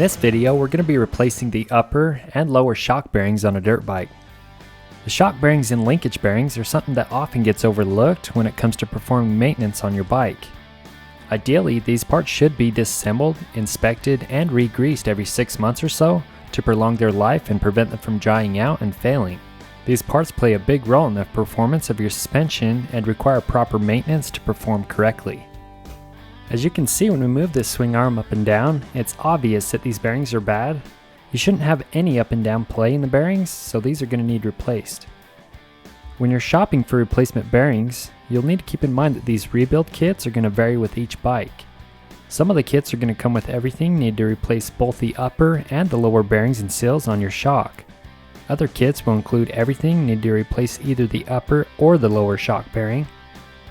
this video, we're going to be replacing the upper and lower shock bearings on a dirt bike. The shock bearings and linkage bearings are something that often gets overlooked when it comes to performing maintenance on your bike. Ideally, these parts should be disassembled, inspected, and re-greased every 6 months or so to prolong their life and prevent them from drying out and failing. These parts play a big role in the performance of your suspension and require proper maintenance to perform correctly. As you can see, when we move this swing arm up and down, it's obvious that these bearings are bad. You shouldn't have any up and down play in the bearings, so these are going to need replaced. When you're shopping for replacement bearings, you'll need to keep in mind that these rebuild kits are going to vary with each bike. Some of the kits are going to come with everything needed to replace both the upper and the lower bearings and seals on your shock. Other kits will include everything needed to replace either the upper or the lower shock bearing.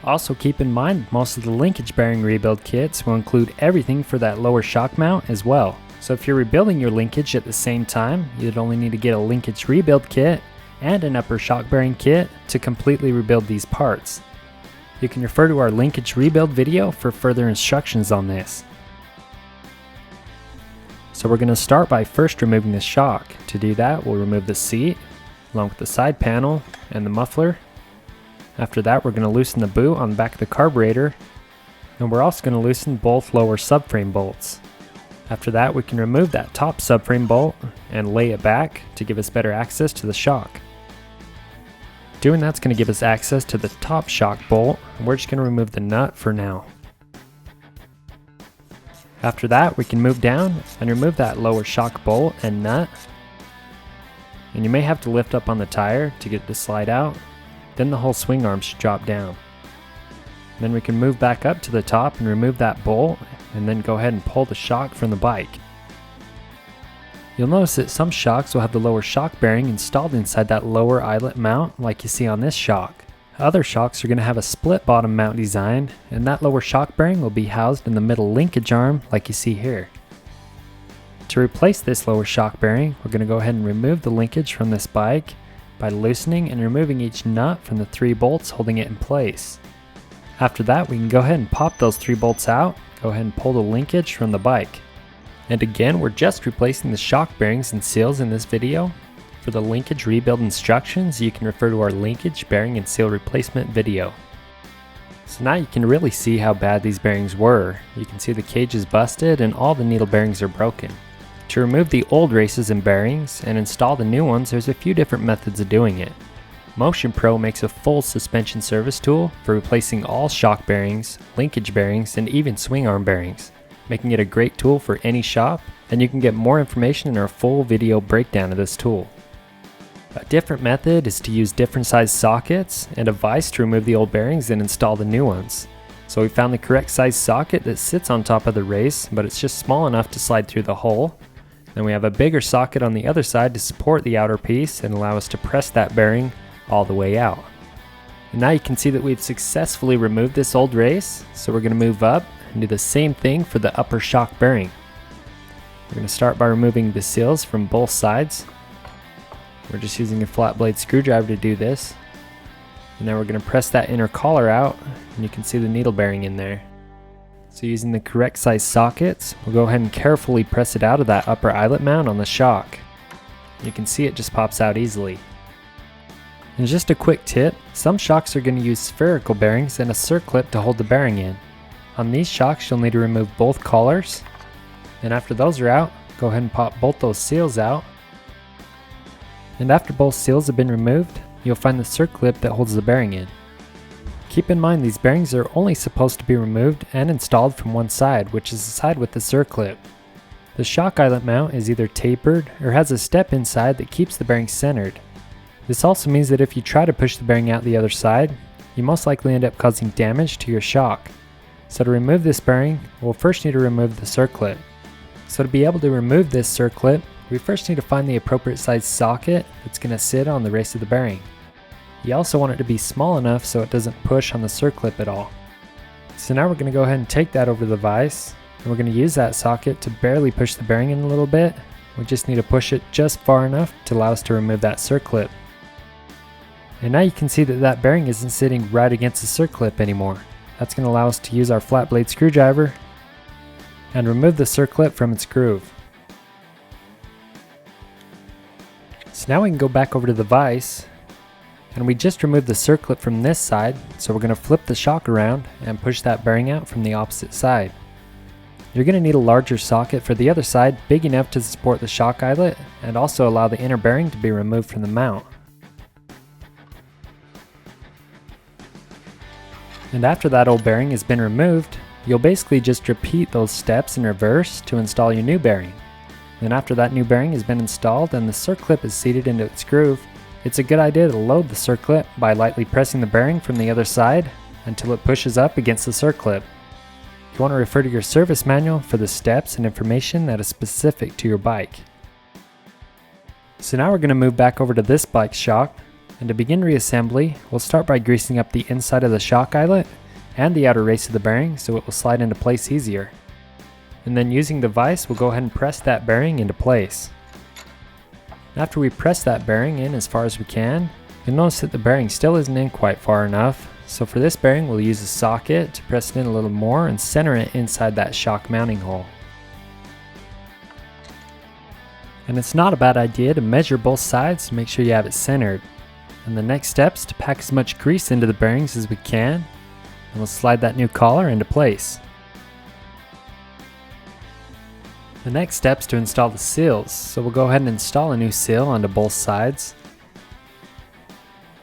Also keep in mind most of the linkage bearing rebuild kits will include everything for that lower shock mount as well. So if you're rebuilding your linkage at the same time, you'd only need to get a linkage rebuild kit and an upper shock bearing kit to completely rebuild these parts. You can refer to our linkage rebuild video for further instructions on this. So we're going to start by first removing the shock. To do that, we'll remove the seat along with the side panel and the muffler. After that, we're going to loosen the boot on the back of the carburetor, and we're also going to loosen both lower subframe bolts. After that, we can remove that top subframe bolt and lay it back to give us better access to the shock. Doing that's going to give us access to the top shock bolt, and we're just going to remove the nut for now. After that, we can move down and remove that lower shock bolt and nut. And you may have to lift up on the tire to get it to slide out. Then the whole swing arm should drop down. Then we can move back up to the top and remove that bolt, and then go ahead and pull the shock from the bike. You'll notice that some shocks will have the lower shock bearing installed inside that lower eyelet mount like you see on this shock. Other shocks are going to have a split bottom mount design, and that lower shock bearing will be housed in the middle linkage arm like you see here. To replace this lower shock bearing, we're going to go ahead and remove the linkage from this bike by loosening and removing each nut from the 3 bolts holding it in place. After that, we can go ahead and pop those 3 bolts out, go ahead and pull the linkage from the bike. And again, we're just replacing the shock bearings and seals in this video. For the linkage rebuild instructions, you can refer to our linkage bearing and seal replacement video. So now you can really see how bad these bearings were. You can see the cage is busted and all the needle bearings are broken. To remove the old races and bearings and install the new ones, there's a few different methods of doing it. Motion Pro makes a full suspension service tool for replacing all shock bearings, linkage bearings, and even swing arm bearings, making it a great tool for any shop, and you can get more information in our full video breakdown of this tool. A different method is to use different size sockets and a vise to remove the old bearings and install the new ones. So we found the correct size socket that sits on top of the race, but it's just small enough to slide through the hole. Then we have a bigger socket on the other side to support the outer piece and allow us to press that bearing all the way out. And now you can see that we've successfully removed this old race, so we're going to move up and do the same thing for the upper shock bearing. We're going to start by removing the seals from both sides. We're just using a flat blade screwdriver to do this. And now we're going to press that inner collar out, and you can see the needle bearing in there. So using the correct size sockets, we'll go ahead and carefully press it out of that upper eyelet mount on the shock. You can see it just pops out easily. And just a quick tip, some shocks are going to use spherical bearings and a circlip to hold the bearing in. On these shocks, you'll need to remove both collars. And after those are out, go ahead and pop both those seals out. And after both seals have been removed, you'll find the circlip that holds the bearing in. Keep in mind these bearings are only supposed to be removed and installed from one side, which is the side with the circlip. The shock eyelet mount is either tapered or has a step inside that keeps the bearing centered. This also means that if you try to push the bearing out the other side, you most likely end up causing damage to your shock. So to remove this bearing, we'll first need to remove the circlip. So to be able to remove this circlip, we first need to find the appropriate size socket that's going to sit on the race of the bearing. You also want it to be small enough so it doesn't push on the circlip at all. So now we're going to go ahead and take that over the vise, and we're going to use that socket to barely push the bearing in a little bit. We just need to push it just far enough to allow us to remove that circlip. And now you can see that that bearing isn't sitting right against the circlip anymore. That's going to allow us to use our flat blade screwdriver and remove the circlip from its groove. So now we can go back over to the vise, and we just removed the circlip from this side, so we're going to flip the shock around and push that bearing out from the opposite side. You're going to need a larger socket for the other side, big enough to support the shock eyelet and also allow the inner bearing to be removed from the mount. And after that old bearing has been removed, you'll basically just repeat those steps in reverse to install your new bearing. Then after that new bearing has been installed and the circlip is seated into its groove, it's a good idea to load the circlip by lightly pressing the bearing from the other side until it pushes up against the circlip. You want to refer to your service manual for the steps and information that is specific to your bike. So now we're going to move back over to this bike's shock, and to begin reassembly, we'll start by greasing up the inside of the shock eyelet and the outer race of the bearing so it will slide into place easier. And then using the vise, we'll go ahead and press that bearing into place. After we press that bearing in as far as we can, you'll notice that the bearing still isn't in quite far enough. So for this bearing, we'll use a socket to press it in a little more and center it inside that shock mounting hole. And it's not a bad idea to measure both sides to make sure you have it centered. And the next step is to pack as much grease into the bearings as we can, and we'll slide that new collar into place. The next step is to install the seals, so we'll go ahead and install a new seal onto both sides.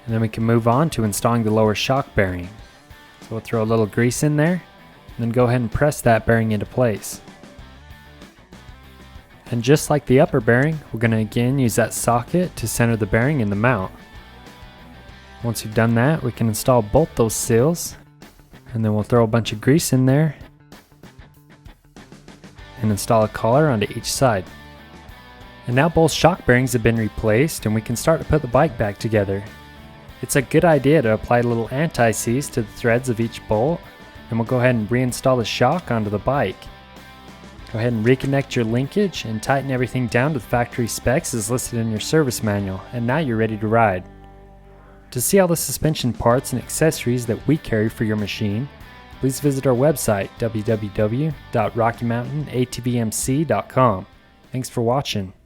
And then we can move on to installing the lower shock bearing. So we'll throw a little grease in there, and then go ahead and press that bearing into place. And just like the upper bearing, we're going to again use that socket to center the bearing in the mount. Once you've done that, we can install both those seals, and then we'll throw a bunch of grease in there and install a collar onto each side. And now both shock bearings have been replaced, and we can start to put the bike back together. It's a good idea to apply little anti-seize to the threads of each bolt, and we'll go ahead and reinstall the shock onto the bike. Go ahead and reconnect your linkage and tighten everything down to the factory specs as listed in your service manual, and now you're ready to ride. To see all the suspension parts and accessories that we carry for your machine, please visit our website www.rockymountainatvmc.com. Thanks for watching.